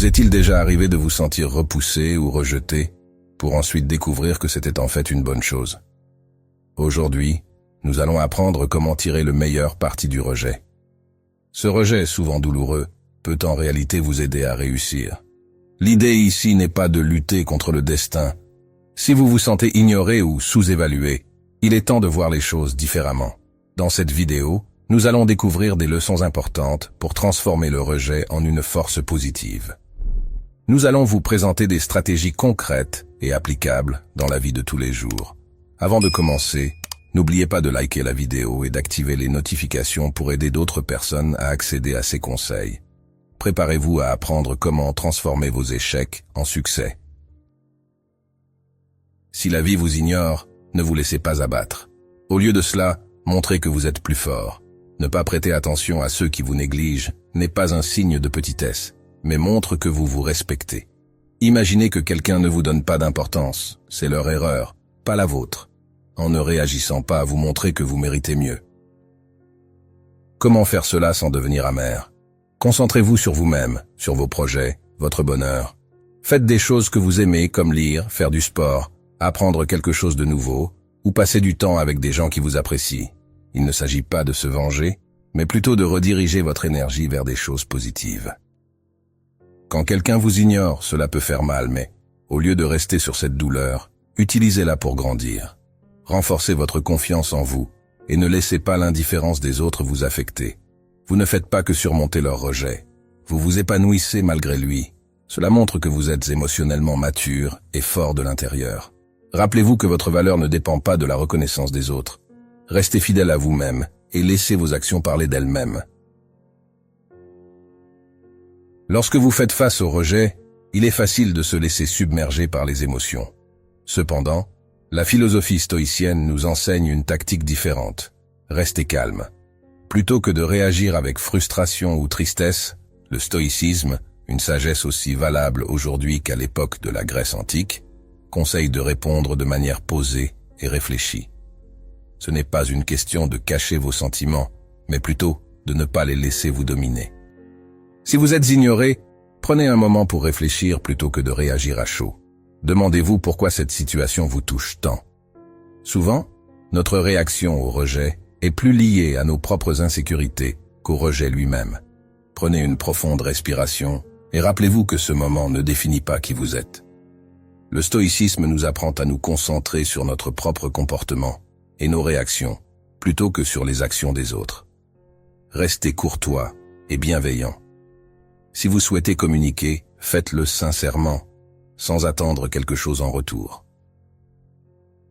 Vous est-il déjà arrivé de vous sentir repoussé ou rejeté, pour ensuite découvrir que c'était en fait une bonne chose? Aujourd'hui, nous allons apprendre comment tirer le meilleur parti du rejet. Ce rejet, souvent douloureux, peut en réalité vous aider à réussir. L'idée ici n'est pas de lutter contre le destin. Si vous vous sentez ignoré ou sous-évalué, il est temps de voir les choses différemment. Dans cette vidéo, nous allons découvrir des leçons importantes pour transformer le rejet en une force positive. Nous allons vous présenter des stratégies concrètes et applicables dans la vie de tous les jours. Avant de commencer, n'oubliez pas de liker la vidéo et d'activer les notifications pour aider d'autres personnes à accéder à ces conseils. Préparez-vous à apprendre comment transformer vos échecs en succès. Si la vie vous ignore, ne vous laissez pas abattre. Au lieu de cela, montrez que vous êtes plus fort. Ne pas prêter attention à ceux qui vous négligent n'est pas un signe de petitesse, mais montre que vous vous respectez. Imaginez que quelqu'un ne vous donne pas d'importance, c'est leur erreur, pas la vôtre. En ne réagissant pas, vous montrez que vous méritez mieux. Comment faire cela sans devenir amer? Concentrez-vous sur vous-même, sur vos projets, votre bonheur. Faites des choses que vous aimez comme lire, faire du sport, apprendre quelque chose de nouveau, ou passer du temps avec des gens qui vous apprécient. Il ne s'agit pas de se venger, mais plutôt de rediriger votre énergie vers des choses positives. Quand quelqu'un vous ignore, cela peut faire mal, mais au lieu de rester sur cette douleur, utilisez-la pour grandir. Renforcez votre confiance en vous et ne laissez pas l'indifférence des autres vous affecter. Vous ne faites pas que surmonter leur rejet. Vous vous épanouissez malgré lui. Cela montre que vous êtes émotionnellement mature et fort de l'intérieur. Rappelez-vous que votre valeur ne dépend pas de la reconnaissance des autres. Restez fidèle à vous-même et laissez vos actions parler d'elles-mêmes. Lorsque vous faites face au rejet, il est facile de se laisser submerger par les émotions. Cependant, la philosophie stoïcienne nous enseigne une tactique différente. Restez calme. Plutôt que de réagir avec frustration ou tristesse, le stoïcisme, une sagesse aussi valable aujourd'hui qu'à l'époque de la Grèce antique, conseille de répondre de manière posée et réfléchie. Ce n'est pas une question de cacher vos sentiments, mais plutôt de ne pas les laisser vous dominer. Si vous êtes ignoré, prenez un moment pour réfléchir plutôt que de réagir à chaud. Demandez-vous pourquoi cette situation vous touche tant. Souvent, notre réaction au rejet est plus liée à nos propres insécurités qu'au rejet lui-même. Prenez une profonde respiration et rappelez-vous que ce moment ne définit pas qui vous êtes. Le stoïcisme nous apprend à nous concentrer sur notre propre comportement et nos réactions, plutôt que sur les actions des autres. Restez courtois et bienveillant. Si vous souhaitez communiquer, faites-le sincèrement, sans attendre quelque chose en retour.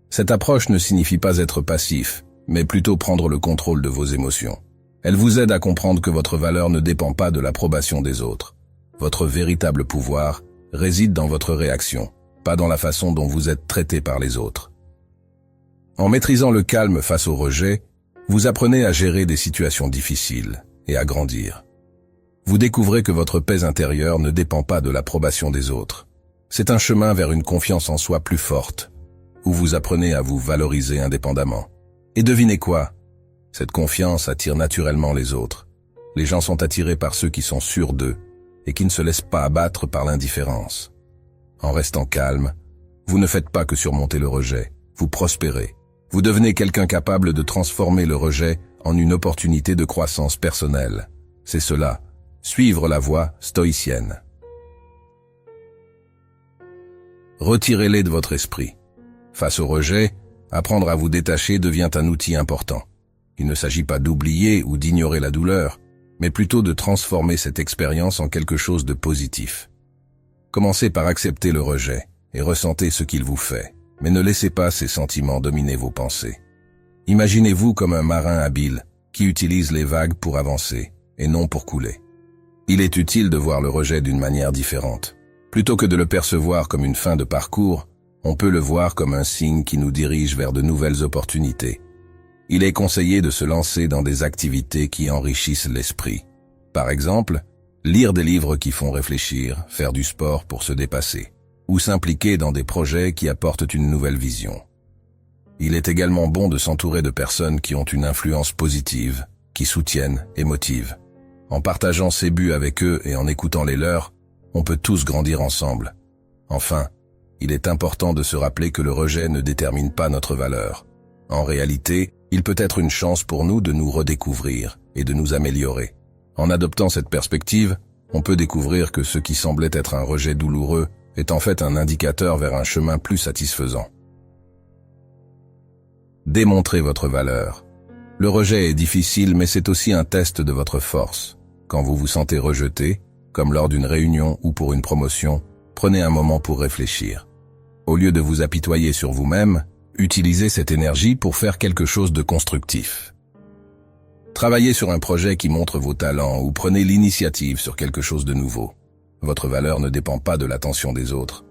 Cette approche ne signifie pas être passif, mais plutôt prendre le contrôle de vos émotions. Elle vous aide à comprendre que votre valeur ne dépend pas de l'approbation des autres. Votre véritable pouvoir réside dans votre réaction, pas dans la façon dont vous êtes traité par les autres. En maîtrisant le calme face au rejet, vous apprenez à gérer des situations difficiles et à grandir. Vous découvrez que votre paix intérieure ne dépend pas de l'approbation des autres. C'est un chemin vers une confiance en soi plus forte, où vous apprenez à vous valoriser indépendamment. Et devinez quoi? Cette confiance attire naturellement les autres. Les gens sont attirés par ceux qui sont sûrs d'eux et qui ne se laissent pas abattre par l'indifférence. En restant calme, vous ne faites pas que surmonter le rejet, vous prospérez. Vous devenez quelqu'un capable de transformer le rejet en une opportunité de croissance personnelle. C'est cela, suivre la voie stoïcienne. Retirez-les de votre esprit. Face au rejet, apprendre à vous détacher devient un outil important. Il ne s'agit pas d'oublier ou d'ignorer la douleur, mais plutôt de transformer cette expérience en quelque chose de positif. Commencez par accepter le rejet et ressentez ce qu'il vous fait, mais ne laissez pas ces sentiments dominer vos pensées. Imaginez-vous comme un marin habile qui utilise les vagues pour avancer et non pour couler. Il est utile de voir le rejet d'une manière différente. Plutôt que de le percevoir comme une fin de parcours, on peut le voir comme un signe qui nous dirige vers de nouvelles opportunités. Il est conseillé de se lancer dans des activités qui enrichissent l'esprit. Par exemple, lire des livres qui font réfléchir, faire du sport pour se dépasser, ou s'impliquer dans des projets qui apportent une nouvelle vision. Il est également bon de s'entourer de personnes qui ont une influence positive, qui soutiennent et motivent. En partageant ses buts avec eux et en écoutant les leurs, On peut tous grandir ensemble. Enfin, il est important de se rappeler que le rejet ne détermine pas notre valeur. En réalité, il peut être une chance pour nous de nous redécouvrir et de nous améliorer. En adoptant cette perspective, on peut découvrir que ce qui semblait être un rejet douloureux est en fait un indicateur vers un chemin plus satisfaisant. Démontrez votre valeur. Le rejet est difficile, mais c'est aussi un test de votre force. Quand vous vous sentez rejeté, comme lors d'une réunion ou pour une promotion, prenez un moment pour réfléchir. Au lieu de vous apitoyer sur vous-même, utilisez cette énergie pour faire quelque chose de constructif. Travaillez sur un projet qui montre vos talents ou prenez l'initiative sur quelque chose de nouveau. Votre valeur ne dépend pas de l'attention des autres.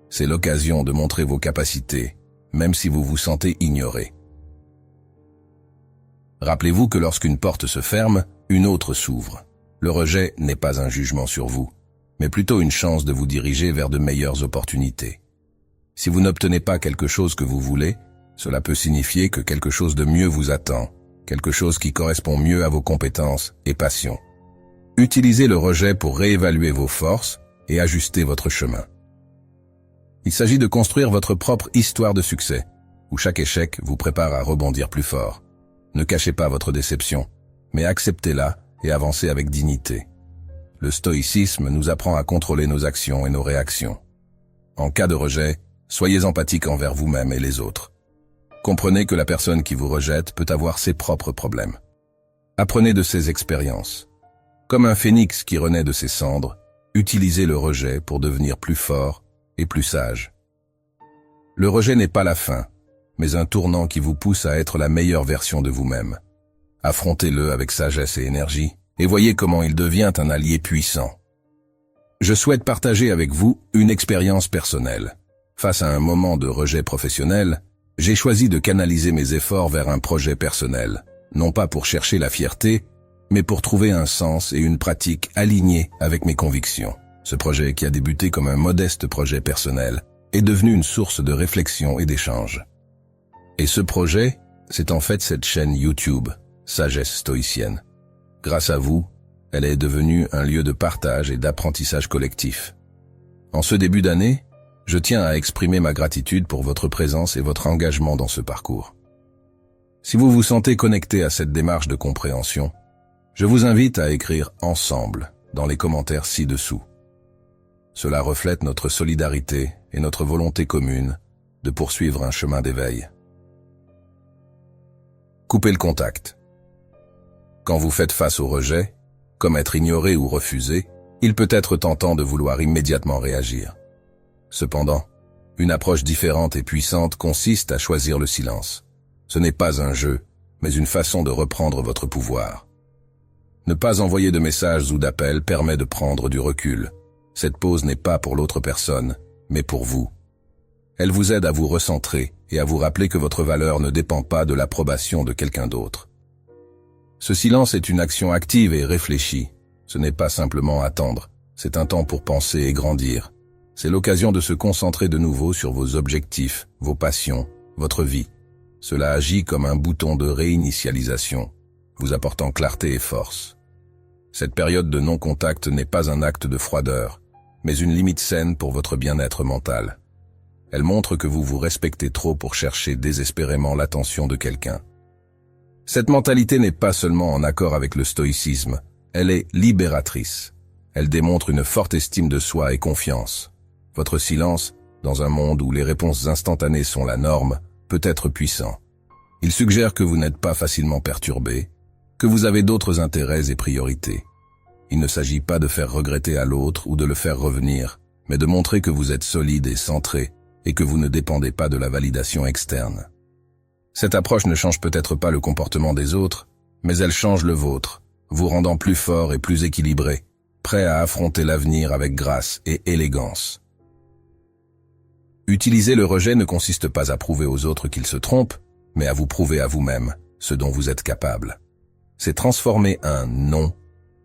C'est l'occasion de montrer vos capacités, même si vous vous sentez ignoré. Rappelez-vous que lorsqu'une porte se ferme, une autre s'ouvre. Le rejet n'est pas un jugement sur vous, mais plutôt une chance de vous diriger vers de meilleures opportunités. Si vous n'obtenez pas quelque chose que vous voulez, cela peut signifier que quelque chose de mieux vous attend, quelque chose qui correspond mieux à vos compétences et passions. Utilisez le rejet pour réévaluer vos forces et ajuster votre chemin. Il s'agit de construire votre propre histoire de succès, où chaque échec vous prépare à rebondir plus fort. Ne cachez pas votre déception, mais acceptez-la et avancez avec dignité. Le stoïcisme nous apprend à contrôler nos actions et nos réactions. En cas de rejet, soyez empathique envers vous-même et les autres. Comprenez que la personne qui vous rejette peut avoir ses propres problèmes. Apprenez de ses expériences. Comme un phénix qui renaît de ses cendres, utilisez le rejet pour devenir plus fort et plus sage. Le rejet n'est pas la fin, mais un tournant qui vous pousse à être la meilleure version de vous-même. Affrontez-le avec sagesse et énergie, et voyez comment il devient un allié puissant. Je souhaite partager avec vous une expérience personnelle. Face à un moment de rejet professionnel, j'ai choisi de canaliser mes efforts vers un projet personnel, non pas pour chercher la fierté, mais pour trouver un sens et une pratique alignés avec mes convictions. Ce projet, qui a débuté comme un modeste projet personnel, est devenu une source de réflexion et d'échange. Et ce projet, c'est en fait cette chaîne YouTube, Sagesse Stoïcienne. Grâce à vous, elle est devenue un lieu de partage et d'apprentissage collectif. En ce début d'année, je tiens à exprimer ma gratitude pour votre présence et votre engagement dans ce parcours. Si vous vous sentez connecté à cette démarche de compréhension, je vous invite à écrire « Ensemble » dans les commentaires ci-dessous. Cela reflète notre solidarité et notre volonté commune de poursuivre un chemin d'éveil. Coupez le contact. Quand vous faites face au rejet, comme être ignoré ou refusé, il peut être tentant de vouloir immédiatement réagir. Cependant, une approche différente et puissante consiste à choisir le silence. Ce n'est pas un jeu, mais une façon de reprendre votre pouvoir. Ne pas envoyer de messages ou d'appels permet de prendre du recul. Cette pause n'est pas pour l'autre personne, mais pour vous. Elle vous aide à vous recentrer et à vous rappeler que votre valeur ne dépend pas de l'approbation de quelqu'un d'autre. Ce silence est une action active et réfléchie. Ce n'est pas simplement attendre, c'est un temps pour penser et grandir. C'est l'occasion de se concentrer de nouveau sur vos objectifs, vos passions, votre vie. Cela agit comme un bouton de réinitialisation, vous apportant clarté et force. Cette période de non-contact n'est pas un acte de froideur, mais une limite saine pour votre bien-être mental. Elle montre que vous vous respectez trop pour chercher désespérément l'attention de quelqu'un. Cette mentalité n'est pas seulement en accord avec le stoïcisme, elle est libératrice. Elle démontre une forte estime de soi et confiance. Votre silence, dans un monde où les réponses instantanées sont la norme, peut être puissant. Il suggère que vous n'êtes pas facilement perturbé, que vous avez d'autres intérêts et priorités. Il ne s'agit pas de faire regretter à l'autre ou de le faire revenir, mais de montrer que vous êtes solide et centré et que vous ne dépendez pas de la validation externe. Cette approche ne change peut-être pas le comportement des autres, mais elle change le vôtre, vous rendant plus fort et plus équilibré, prêt à affronter l'avenir avec grâce et élégance. Utiliser le rejet ne consiste pas à prouver aux autres qu'ils se trompent, mais à vous prouver à vous-même ce dont vous êtes capable. C'est transformer un « non »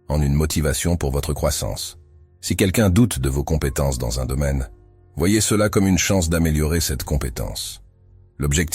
en une motivation pour votre croissance. Si quelqu'un doute de vos compétences dans un domaine, voyez cela comme une chance d'améliorer cette compétence. L'objectif